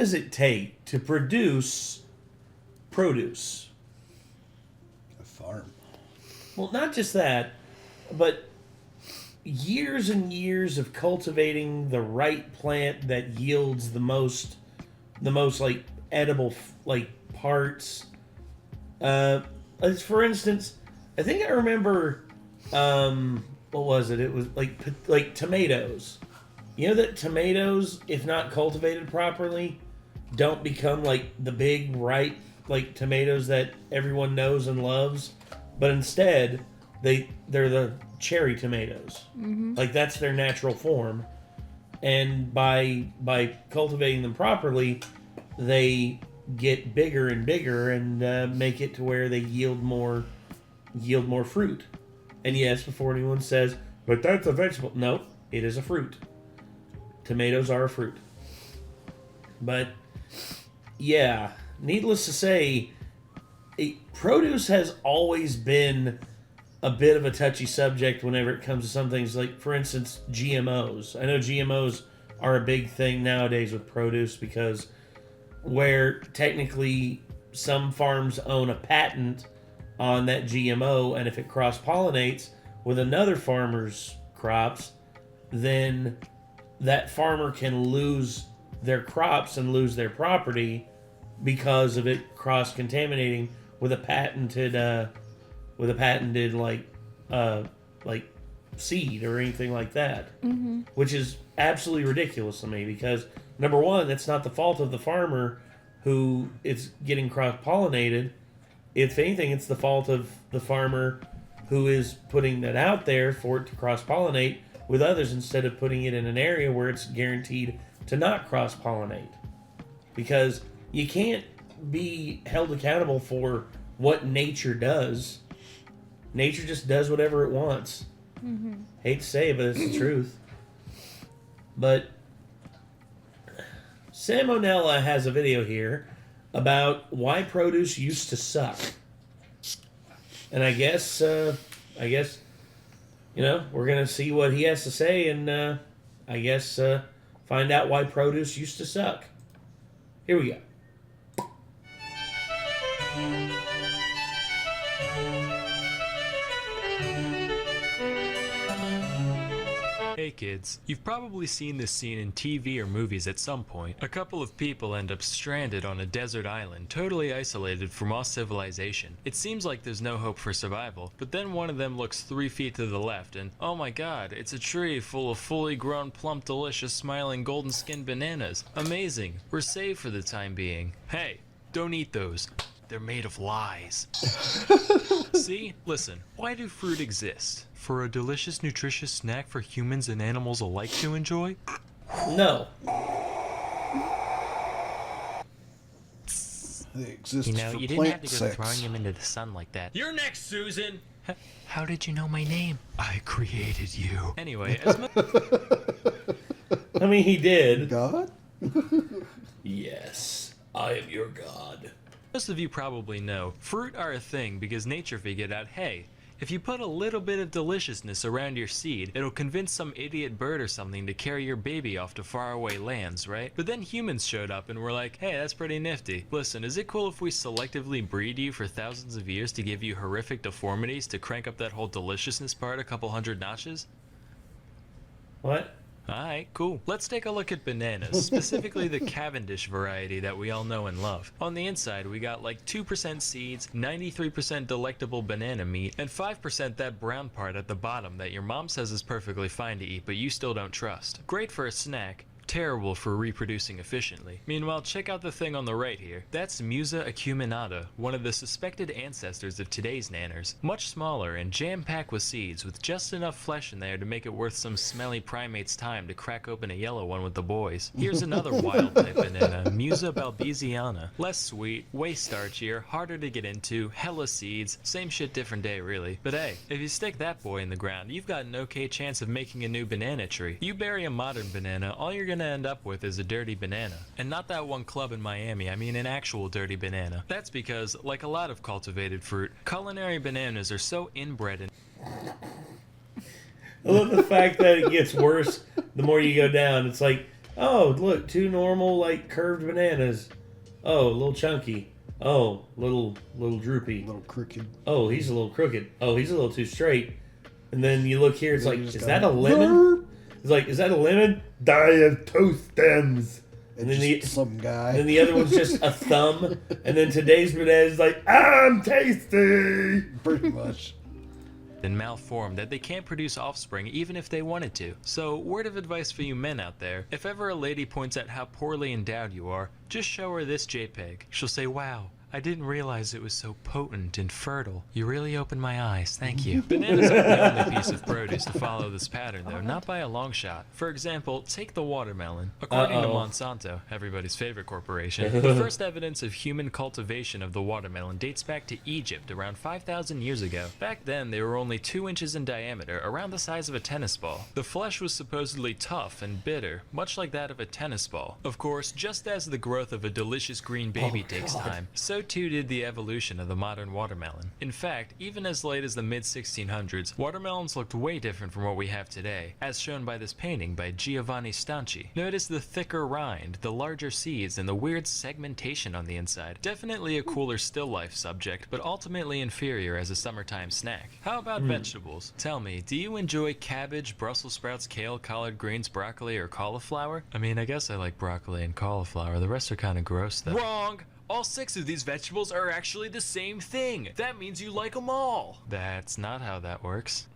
does it take to produce produce? A farm. Well, not just that, but years and years of cultivating the right plant that yields the most like edible like parts. As for instance, I think I remember, what was it? It was like tomatoes. You know that tomatoes, if not cultivated properly, don't become like the big ripe like tomatoes that everyone knows and loves, but instead they're the cherry tomatoes. Mm-hmm. Like that's their natural form, and by cultivating them properly, they get bigger and bigger and make it to where they yield more fruit. And yes, before anyone says, but that's a vegetable. No, it is a fruit. Tomatoes are a fruit. But yeah, needless to say, produce has always been a bit of a touchy subject whenever it comes to some things. Like, for instance, GMOs. I know GMOs are a big thing nowadays with produce because where technically some farms own a patent on that GMO, and if it cross-pollinates with another farmer's crops, then that farmer can lose their crops and lose their property because of it cross-contaminating with a patented like seed or anything like that. Mm-hmm. Which is absolutely ridiculous to me because, number one, that's not the fault of the farmer who is getting cross-pollinated. If anything, it's the fault of the farmer who is putting that out there for it to cross-pollinate with others instead of putting it in an area where it's guaranteed to not cross-pollinate. Because you can't be held accountable for what nature does. Nature just does whatever it wants. Mm-hmm. Hate to say it, but it's the truth. But Salmonella has a video here about why produce used to suck. And I guess, we're going to see what he has to say and, find out why produce used to suck. Here we go. Hey kids, you've probably seen this scene in TV or movies at some point. A couple of people end up stranded on a desert island, totally isolated from all civilization. It seems like there's no hope for survival, but then one of them looks 3 feet to the left and, oh my god, it's a tree full of fully grown, plump, delicious, smiling, golden-skinned bananas. Amazing. We're safe for the time being. Hey, don't eat those. They're made of lies. See? Listen, why do fruit exist? For a delicious, nutritious snack for humans and animals alike to enjoy? No. They exist you know, for you didn't have to go sex. throwing him into the sun like that. You're next, Susan! How did you know my name? I created you. Anyway, as much... I mean, he did. God? Yes, I am your god. Most of you probably know, fruit are a thing because nature figured out, hey, if you put a little bit of deliciousness around your seed, it'll convince some idiot bird or something to carry your baby off to faraway lands, right? But then humans showed up and were like, hey, that's pretty nifty. Listen, is it cool if we selectively breed you for thousands of years to give you horrific deformities to crank up that whole deliciousness part a couple hundred notches? What? Alright, cool. Let's take a look at bananas, specifically the Cavendish variety that we all know and love. On the inside, we got like 2% seeds, 93% delectable banana meat, and 5% that brown part at the bottom that your mom says is perfectly fine to eat, but you still don't trust. Great for a snack. Terrible for reproducing efficiently. Meanwhile, check out the thing on the right here. That's Musa acuminata, one of the suspected ancestors of today's nanners. Much smaller and jam-packed with seeds, with just enough flesh in there to make it worth some smelly primate's time to crack open a yellow one with the boys. Here's another wild type banana, Musa balbesiana. Less sweet, way starchier, harder to get into, hella seeds, same shit different day really. But hey, if you stick that boy in the ground, you've got an okay chance of making a new banana tree. You bury a modern banana, all you're gonna end up with is a dirty banana. And not that one club in Miami, I mean an actual dirty banana. That's because, like a lot of cultivated fruit, culinary bananas are so inbred and... I love the fact that it gets worse the more you go down. It's like Oh, look, two normal, like, curved bananas. Oh, a little chunky. Oh, little droopy. A little crooked. Oh, he's a little crooked. Oh, he's a little too straight. And then you look here, it's like, is that a go, lemon? It's like, is that a lemon? Die of toast stems. And then some guy. And then the other one's just a thumb. And then today's banana is like, I'm tasty. Pretty much. And malformed that they can't produce offspring even if they wanted to. So, word of advice for you men out there, if ever a lady points out how poorly endowed you are, just show her this JPEG. She'll say, wow, I didn't realize it was so potent and fertile. You really opened my eyes, thank you. Bananas aren't the only piece of produce to follow this pattern though, not by a long shot. For example, take the watermelon. According to Monsanto, everybody's favorite corporation, the first evidence of human cultivation of the watermelon dates back to Egypt around 5,000 years ago. Back then, they were only 2 inches in diameter, around the size of a tennis ball. The flesh was supposedly tough and bitter, much like that of a tennis ball. Of course, just as the growth of a delicious green baby takes time, so too did the evolution of the modern watermelon. In fact, even as late as the mid-1600s, watermelons looked way different from what we have today, as shown by this painting by Giovanni Stanchi. Notice the thicker rind, the larger seeds, and the weird segmentation on the inside. Definitely a cooler still life subject, but ultimately inferior as a summertime snack. How about vegetables? Tell me, do you enjoy cabbage, Brussels sprouts, kale, collard greens, broccoli, or cauliflower? I mean, I guess I like broccoli and cauliflower. The rest are kind of gross though. Wrong! All 6 of these vegetables are actually the same thing. That means you like them all. That's not how that works.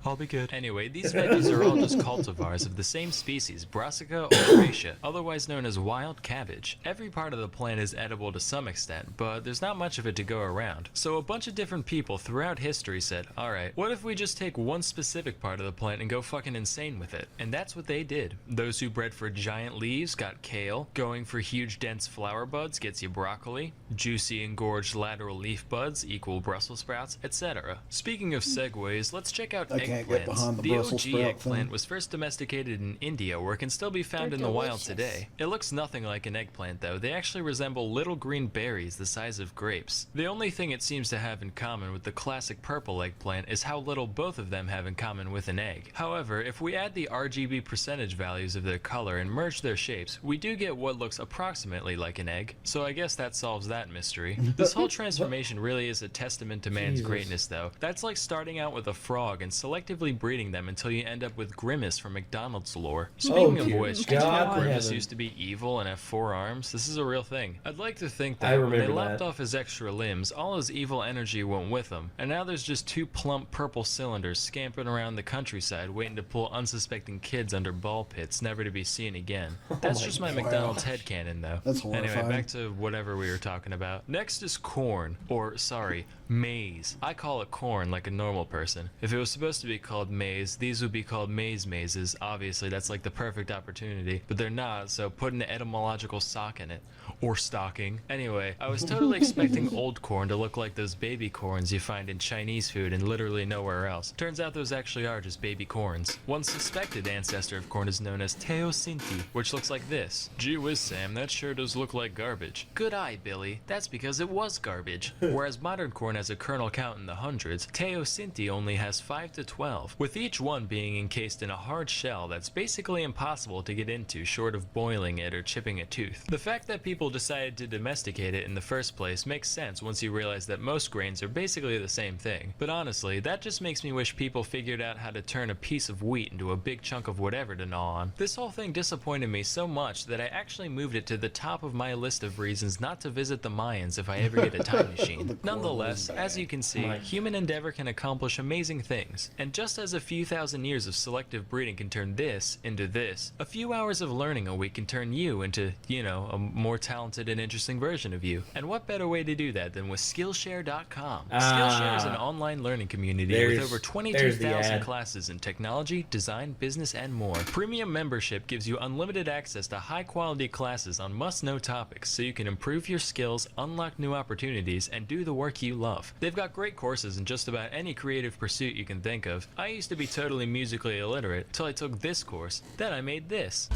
I'll be good. Anyway, these veggies are all just cultivars of the same species, Brassica oleracea, otherwise known as wild cabbage. Every part of the plant is edible to some extent, but there's not much of it to go around. So a bunch of different people throughout history said, alright, what if we just take one specific part of the plant and go fucking insane with it? And that's what they did. Those who bred for giant leaves got kale, going for huge dense flower buds gets you broccoli, juicy engorged lateral leaf buds equal Brussels sprouts, etc. Speaking of segues, let's check out can't get behind the Brussels OG sprout eggplant thing. was first domesticated in India, where it can still be found in the wild today. It looks nothing like an eggplant though. They actually resemble little green berries the size of grapes. The only thing it seems to have in common with the classic purple eggplant is how little both of them have in common with an egg. However, if we add the RGB percentage values of their color and merge their shapes, we do get what looks approximately like an egg. So I guess that solves that mystery. This whole transformation really is a testament to man's greatness though. That's like starting out with a frog and selectively breeding them until you end up with Grimace from McDonald's lore. Speaking of which, did you know Grimace used to be evil and have 4 arms? This is a real thing. I'd like to think that when they lopped off his extra limbs, all his evil energy went with him, and now there's just 2 plump purple cylinders scampering around the countryside waiting to pull unsuspecting kids under ball pits, never to be seen again. That's just my McDonald's headcanon though. That's horrifying. Anyway, back to whatever we were talking about. Next is corn, or sorry, maize. I call it corn like a normal person. If it was supposed to be called maize, these would be called mazes. Obviously, that's like the perfect opportunity, but they're not, so put an etymological sock in it. Or stocking. Anyway, I was totally expecting old corn to look like those baby corns you find in Chinese food and literally nowhere else. Turns out those actually are just baby corns. One suspected ancestor of corn is known as teosinte, which looks like this. Gee whiz, Sam, that sure does look like garbage. Good eye, Billy. That's because it was garbage. Whereas modern corn has a kernel count in the hundreds, teosinte only has 5 to 12, with each one being encased in a hard shell that's basically impossible to get into short of boiling it or chipping a tooth. The fact that people decided to domesticate it in the first place makes sense once you realize that most grains are basically the same thing. But honestly, that just makes me wish people figured out how to turn a piece of wheat into a big chunk of whatever to gnaw on. This whole thing disappointed me so much that I actually moved it to the top of my list of reasons not to visit the Mayans if I ever get a time machine. Nonetheless, as you can see, human endeavor can accomplish amazing things. And just as a few thousand years of selective breeding can turn this into this, a few hours of learning a week can turn you into, you know, a more talented and interesting version of you. And what better way to do that than with Skillshare.com? Skillshare is an online learning community with over 22,000 classes in technology, design, business, and more. Premium membership gives you unlimited access to high-quality classes on must-know topics so you can improve your skills, unlock new opportunities, and do the work you love. They've got great courses in just about any creative pursuit you can think of. I used to be totally musically illiterate till I took this course. Then I made this.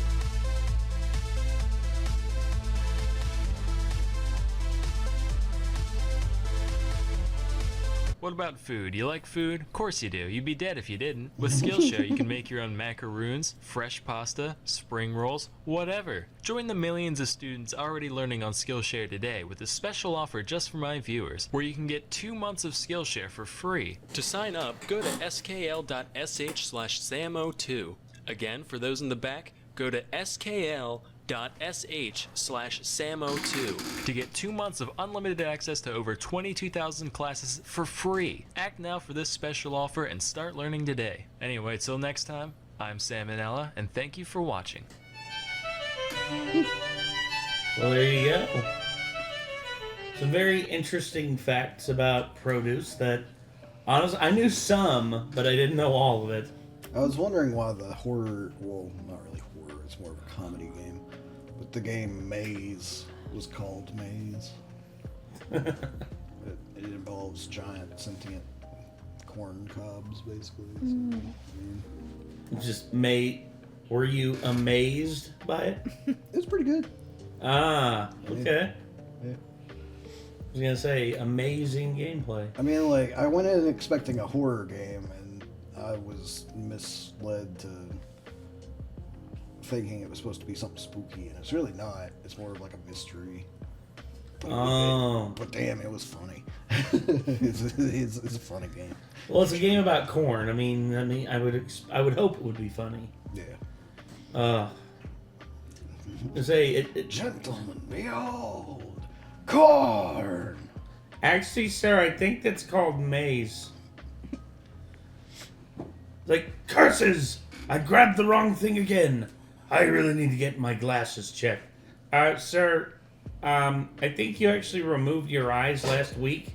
What about food? You like food? Of course you do. You'd be dead if you didn't. With Skillshare, you can make your own macaroons, fresh pasta, spring rolls, whatever. Join the millions of students already learning on Skillshare today with a special offer just for my viewers, where you can get 2 months of Skillshare for free. To sign up, go to skl.sh/samo2. Again, for those in the back, go to skl.sh/samo2 to get 2 months of unlimited access to over 22,000 classes for free. Act now for this special offer and start learning today. Anyway, till next time, I'm Salmonella, and thank you for watching. Well, there you go. Some very interesting facts about produce that, honestly, I knew some, but I didn't know all of it. I was wondering why the horror, well, not really horror, it's more of a comedy game, but the game Maze was called Maze. it involves giant sentient corn cobs, basically. So, Just were you amazed by it? it's pretty good. Ah, okay. Yeah. I was gonna say, amazing gameplay. I mean, like, I went in expecting a horror game, and I was misled to thinking it was supposed to be something spooky, and it's really not. It's more of like a mystery. But damn, it was funny. it's a funny game. Well, it's a game about corn. I mean, I would hope it would be funny. Yeah. Gentlemen, behold, corn. Actually, sir, I think that's called maize. Like, curses! I grabbed the wrong thing again. I really need to get my glasses checked. Sir, I think you actually removed your eyes last week.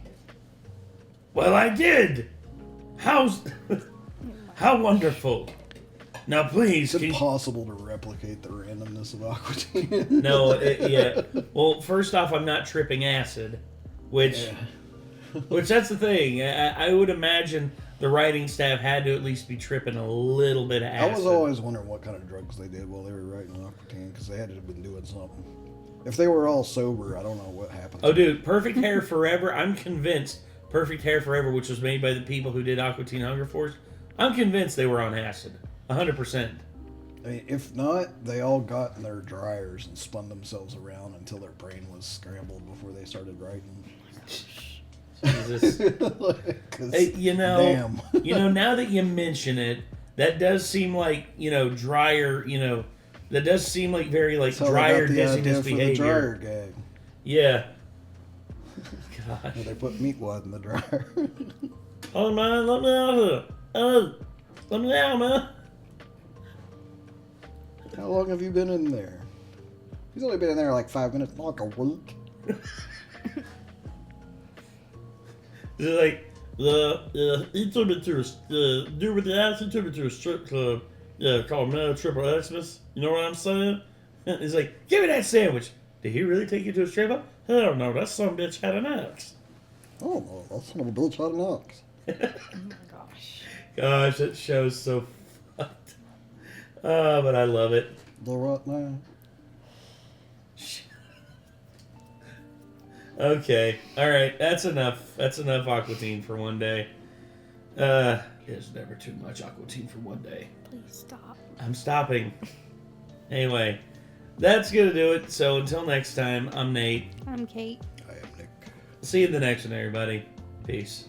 Well, I did. How wonderful. Now, please. It's impossible to replicate the randomness of Aqua Teen. No, yeah. Well, first off, I'm not tripping acid, which that's the thing. I would imagine the writing staff had to at least be tripping a little bit of acid. I was always wondering what kind of drugs they did while they were writing Aqua Teen, because they had to have been doing something. If they were all sober, I don't know what happened. Oh, dude, Perfect Hair Forever. I'm convinced Perfect Hair Forever, which was made by the people who did Aqua Teen Hunger Force, I'm convinced they were on acid. 100%. I mean, if not, they all got in their dryers and spun themselves around until their brain was scrambled before they started writing. Jesus. Hey, damn. Now that you mention it, that does seem like, drier, that does seem like very, like, drier dizziness behavior. The dryer gag. Yeah. Gosh. They put meat wad in the dryer. Oh, man, let me out of here. Let me out, man. How long have you been in there? He's only been in there like 5 minutes, like a week. Like, he took me to a dude with the ass. He took me to a strip club. Yeah, called Mel Triple Xmas. You know what I'm saying? He's like, give me that sandwich. Did he really take you to a strip club? Hell no, that son of a bitch had an axe. Oh no, that son of a bitch had an axe. Oh my gosh. Gosh, that show's so fucked. But I love it. The what now? Okay, all right, that's enough. That's enough Aqua Teen for one day. There's never too much Aqua Teen for one day. Please stop. I'm stopping. Anyway, that's gonna do it. So until next time, I'm Nate. I'm Kate. I am Nick. See you in the next one, everybody. Peace.